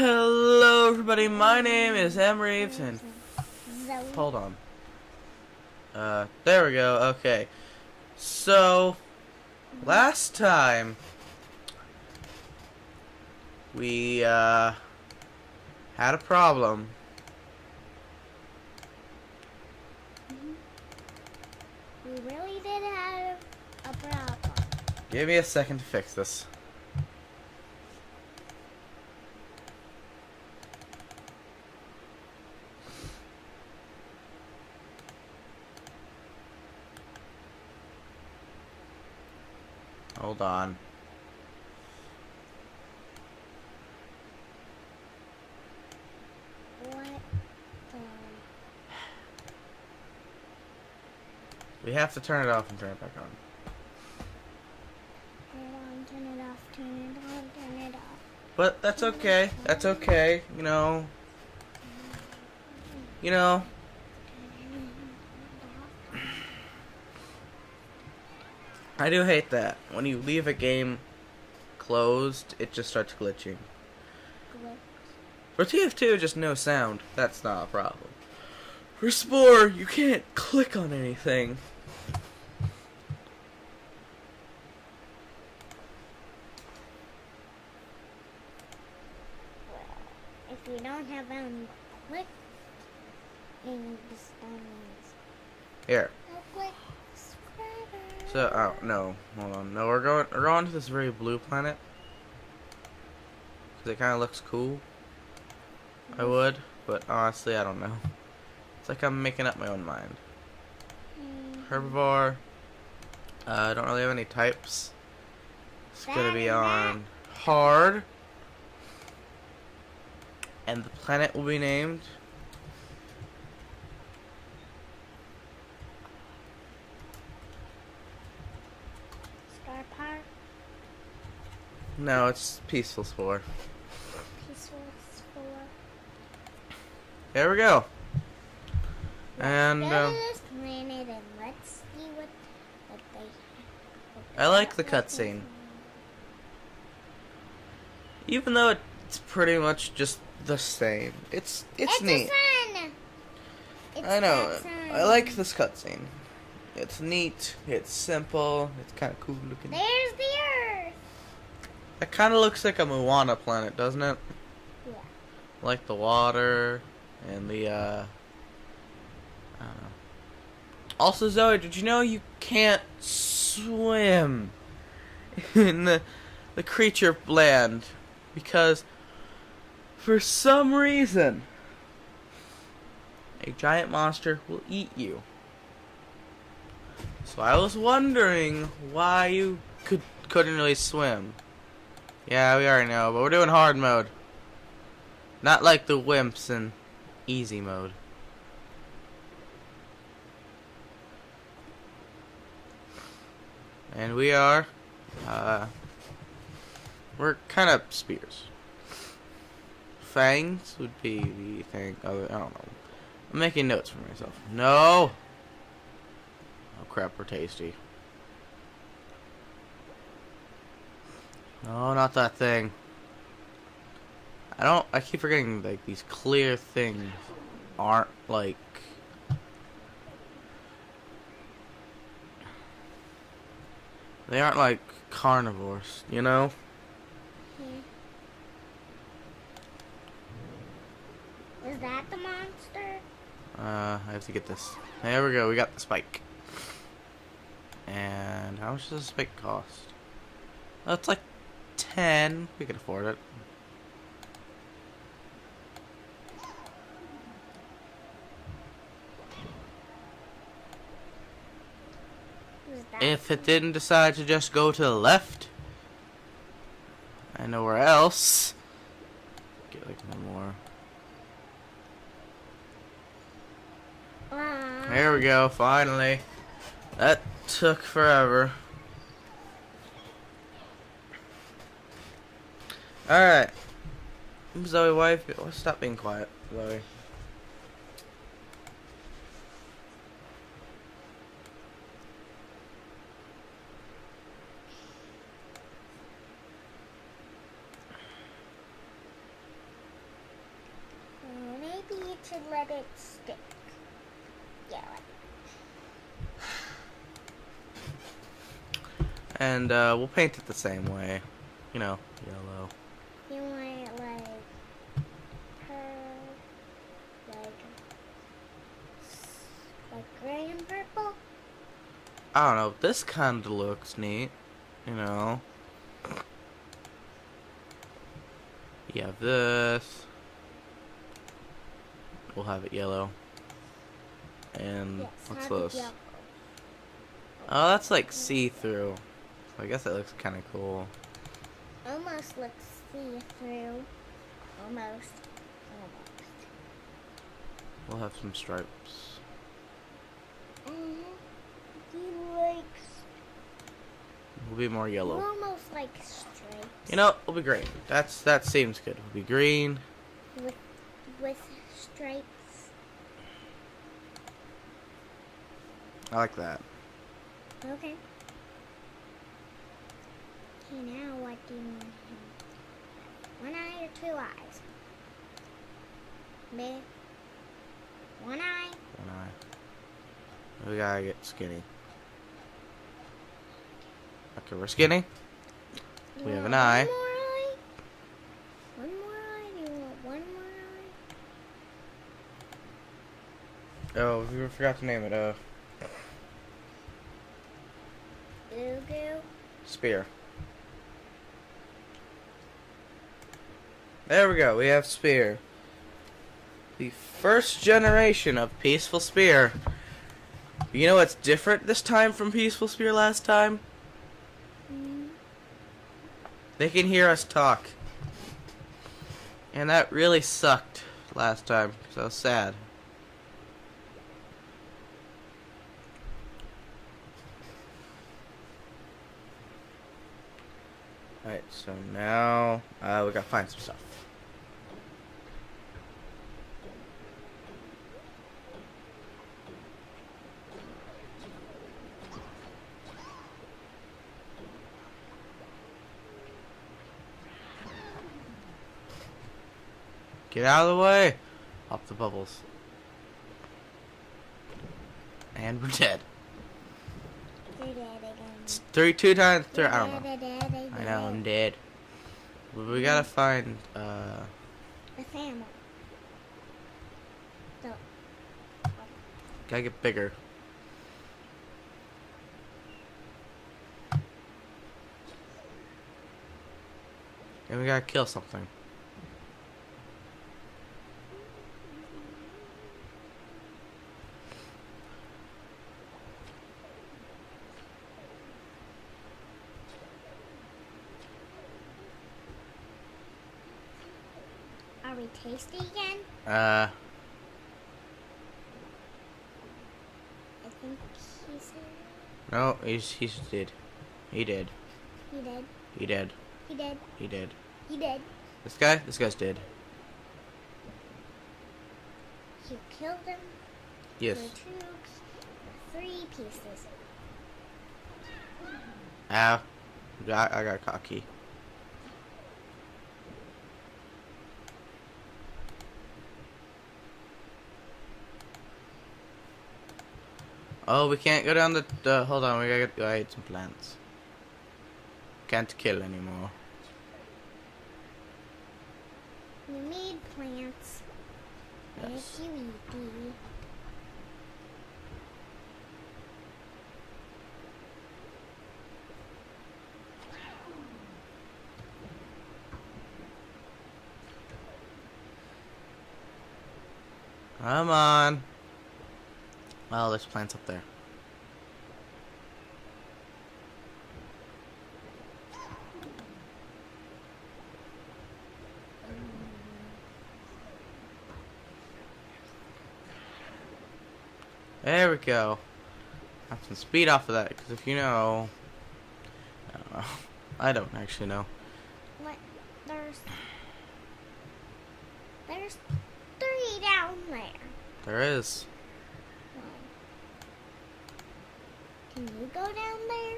Hello everybody, my name is Emreeves and hold on. There we go, okay. So last time we had a problem. We really did have a problem. Give me a second to fix this. Hold on. What the? We have to turn it off and turn it back on. Turn it on, turn it off, turn it on, turn it off. But that's okay. That's okay. You know. I do hate that. When you leave a game closed, it just starts glitching. For TF2, just no sound. That's not a problem. For Spore, you can't click on anything. If you don't have click in the stones. Here. Click spreader. So, oh no, hold on. No, we're going to this very blue planet because it kind of looks cool. I would, but honestly, I don't know. It's like I'm making up my own mind. Herbivore. I don't really have any types. It's gonna be on hard, and the planet will be named Star Park. no, it's Peaceful Spore. Peaceful Spore. There we go. And Let's go to this planet and let's see what they. I like the cutscene, even though it's pretty much just the same. It's neat. I know. I like this cutscene. It's neat. It's simple. It's kind of cool looking. There's the Earth. It kind of looks like a Moana planet, doesn't it? Yeah. Like the water and the I don't know. Also, Zoe, did you know you can't swim in the creature land because for some reason a giant monster will eat you. So I was wondering why you couldn't really swim. Yeah, we already know, but we're doing hard mode. Not like the wimps in easy mode. And we are, we're kind of spears. Fangs would be the thing, I don't know. I'm making notes for myself. No! Oh crap, we're tasty. No, not that thing. I keep forgetting, like, these clear things aren't, like, they aren't like carnivores, you know? Is that the monster? I have to get this. There we go, we got the spike. And how much does the spike cost? Oh, it's like 10. We can afford it. If it didn't decide to just go to the left and nowhere else, get like one more. There we go, finally. That took forever. Alright. Zoe, why stop being quiet, Zoe? to let it stick. Yeah. And we'll paint it the same way. You know, yellow. You want it like gray and purple? I don't know. This kind of looks neat. You know. You have this. We'll have it yellow. And Yes, what's have it this? yellow. Oh, that's like see-through. So I guess that looks kind of cool. Almost looks see-through. Almost. We'll have some stripes. You like... We'll be more yellow. Almost like stripes. You know, it'll be green. That seems good. It'll be green. With stripes. I like that. Okay. Okay, now what do you want him? One eye or two eyes? Big. One eye. One eye. We gotta get skinny. Okay, we're skinny. We have an eye. One more eye? One more eye? Do you want one more eye? Oh, we forgot to name it. Goo. Spear. There we go. We have spear. The first generation of peaceful spear. You know what's different this time from peaceful spear last time? They can hear us talk. And that really sucked last time. So sad. Alright, so now we gotta find some stuff. Get out of the way! Pop the bubbles. And we're dead. You're dead again. It's two times. I don't know. Dead. I know, I'm dead. We gotta find, The family. gotta get bigger. And we gotta kill something. Are we tasty again? Uh, I think he said. no, he's dead. He did. He did. He did. He did. He did. He did. This guy's dead. You killed him. Yes. For 3 pieces. Ow. I got cocky. Oh, we can't go down the hold on, we gotta go eat some plants. Can't kill anymore. You need plants. Yes. If you eat these. Come on. Well, there's plants up there. There we go. Have some speed off of that, because if you know... I don't know. I don't actually know. What? There's 3 down there. There is. Can you go down there?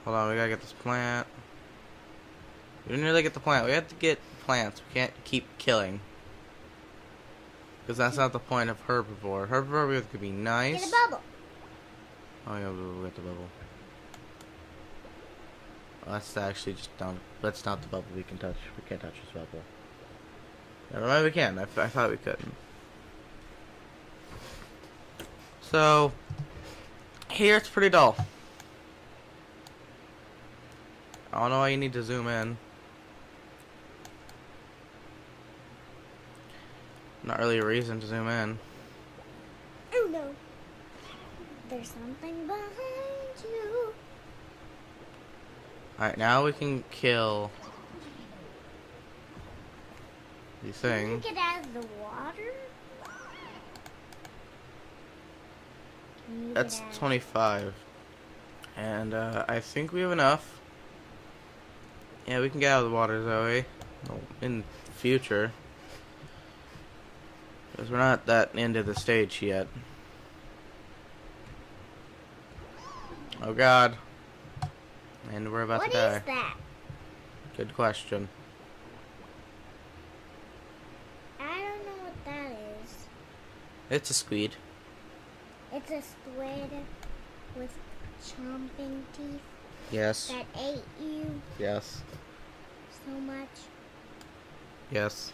Hold on, we gotta get this plant. We didn't really get the plant. We have to get plants. We can't keep killing. Because that's not the point of herbivore. Herbivore could be nice. Get a bubble. Oh yeah, we'll get the bubble. Well, that's actually just down. That's not the bubble we can touch. We can't touch this bubble. Never mind, we can. I thought we couldn't. So here it's pretty dull. I don't know why you need to zoom in. Not really a reason to zoom in. Oh no. There's something behind you. Alright, now we can kill these Can you things. get out of the water? Can you That's get out? 25. And I think we have enough. Yeah, we can get out of the water, Zoe. In future. Because we're not that into the stage yet. Oh god. And we're about What to die. is that? Good question. I don't know what that is. It's a squid. It's a squid with chomping teeth Yes. that ate you Yes. so much. Yes.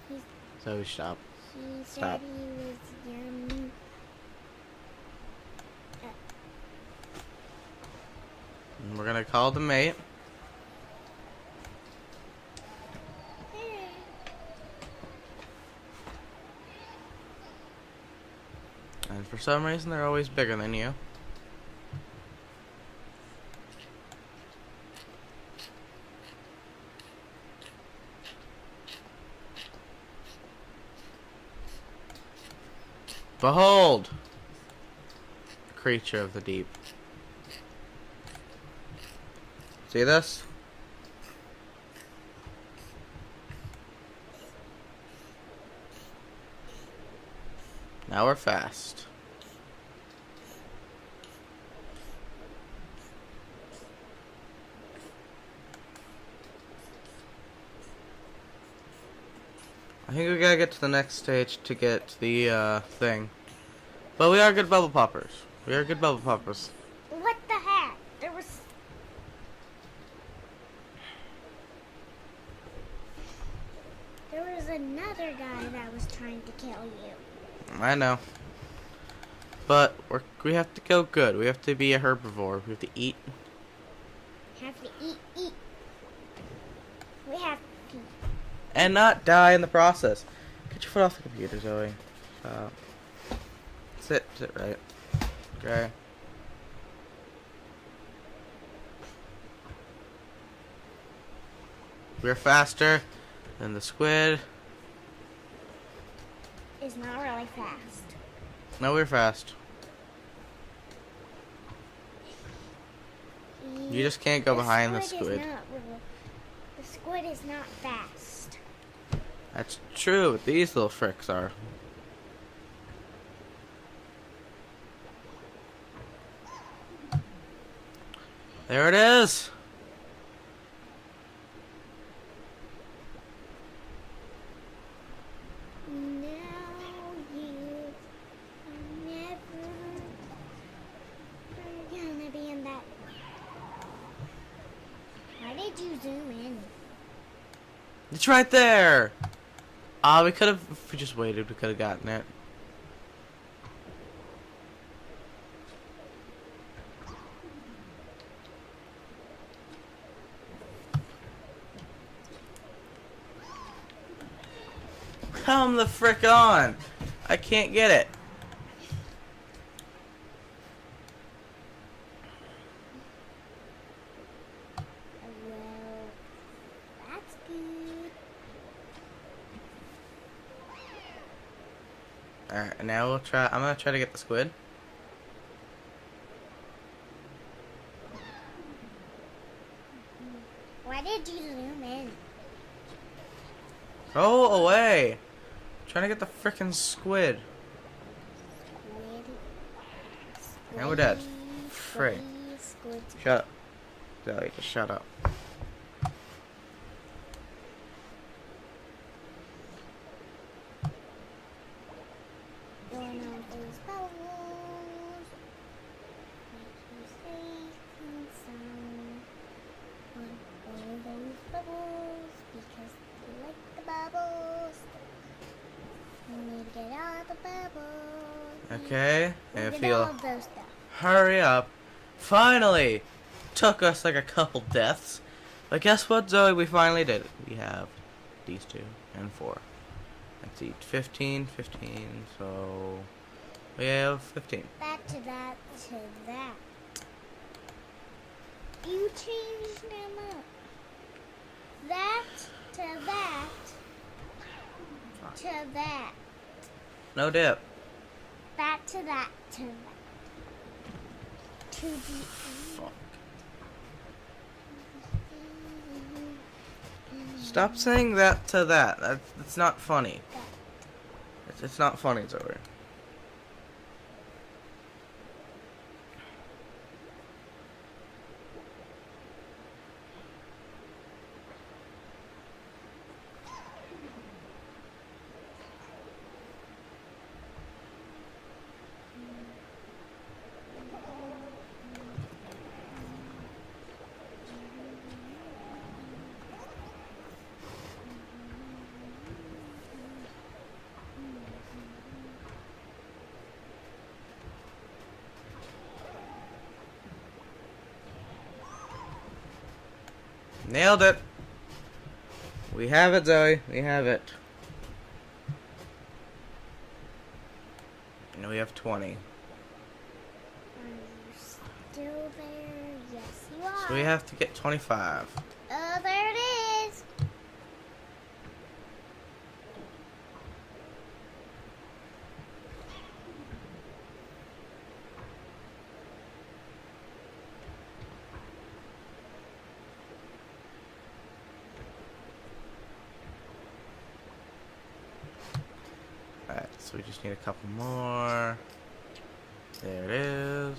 He's- Zoe, stop. He Stop. said he was yummy. And we're gonna call the mate. And for some reason, they're always bigger than you. Behold! Creature of the deep. See this? Now we're fast. I think we gotta get to the next stage to get the thing. But we are good bubble poppers. We are good bubble poppers. What the heck? There was another guy that was trying to kill you. I know. But we have to go good. We have to be a herbivore. We have to eat. Have to eat. We have to. And not die in the process. Get your foot off the computer, Zoe. Sit right. Okay. We're faster than the squid. It's not really fast. No, we're fast. You just can't go behind the squid. The squid is not fast. That's true. These little fricks are. There it is. Now you are never gonna be in that. Why did you zoom in? It's right there. We could have, if we just waited, we could have gotten it. Come the frick on. I can't get it. Well, that's good. Alright, now we'll try. I'm gonna try to get the squid. Why did you zoom in? Go away. Trying to get the frickin' squid. Squid. Now we're dead. Squid. Frick. Squid. Shut up. Zoe, just shut up. Okay, if Look at all you'll of those stuff. hurry up. Finally! Took us like a couple deaths. But guess what, Zoe? We finally did it. We have these 2 and 4. Let's see, 15, so we have 15. That to that to that. You changed them up. That to that to that. No dip. That to that to that. To the Fuck. Stop saying that to that. That's not funny. It's not funny, Zoe. Nailed it. We have it, Zoe. We have it. And we have 20. Are you still there? Yes, you are. So we have to get 25. Oh, there it is. Alright, so we just need a couple more. There it is.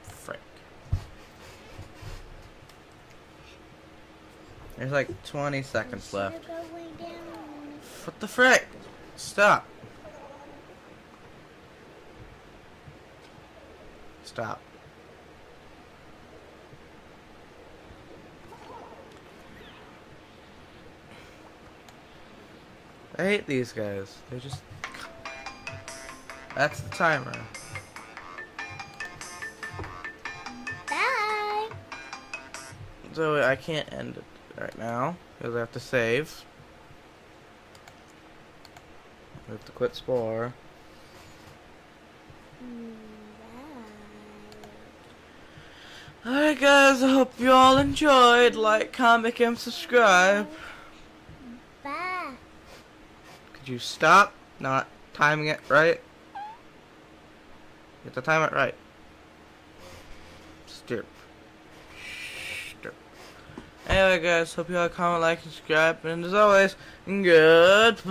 Frick. There's like 20 seconds left. Should go way down. What the frick? Stop. Stop. I hate these guys. They're just... That's the timer. Bye. So I can't end it right now because I have to save. We have to quit spore. Alright guys, I hope you all enjoyed. Like, comment, and subscribe. Bye. Could you stop not timing it right? You have to time it right. Stirp. Stirp. Anyway guys, hope you all comment, like, and subscribe. And as always, goodbye.